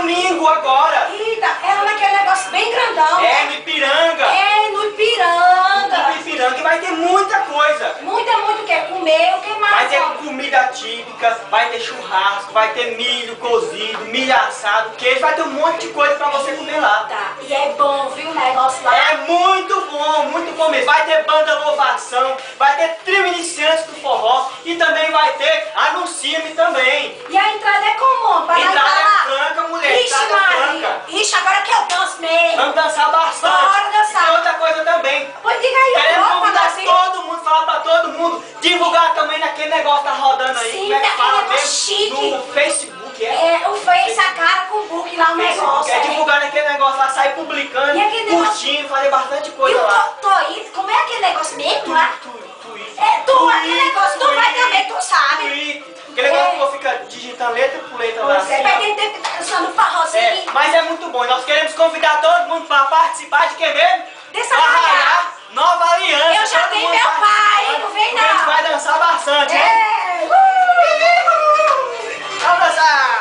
domingo agora. Eita, é naquele negócio bem grandão, É, né? no Ipiranga. É, no Ipiranga. No Ipiranga. E vai ter muita coisa. Muito o que? Comer, o que mais? Vai ter ó? comida típica, vai ter churrasco, vai ter milho cozido, milho assado, queijo, vai ter um monte de coisa pra você comer lá. Tá, e é bom, viu, o negócio lá? É muito bom mesmo. Vai ter banda louvação, vai ter trio iniciantes do forró e também vai ter Anuncia-me também. E a entrada é comum, para Entrada lá. é franca, mulher, Ixi, entrada Maria. franca. Ixi, agora que eu danço mesmo. Vamos dançar bastante. Bora dançar. E tem outra coisa também. Pois diga aí, Queremos vou convidar assim. todo mundo, falar pra todo mundo, divulgar também naquele negócio que tá rodando aí, Sim, como é que naquele fala negócio mesmo? chique. No Facebook, É, o Face, a cara com o book lá, o negócio. É divulgar naquele negócio lá, sair publicando, E aquele negócio- curtindo, fazer bastante E coisa o lá. Toito, como é aquele negócio mesmo lá? Tweet. É, tu, aquele negócio, tu vai também, tu sabe. Tweet. Aquele negócio que você fica digitando letra por letra lá. Pois é, assim, vai ó. ter tempo que tá dançando forrozinho. Mas é muito bom. Nós queremos convidar todo mundo para participar de quê mesmo?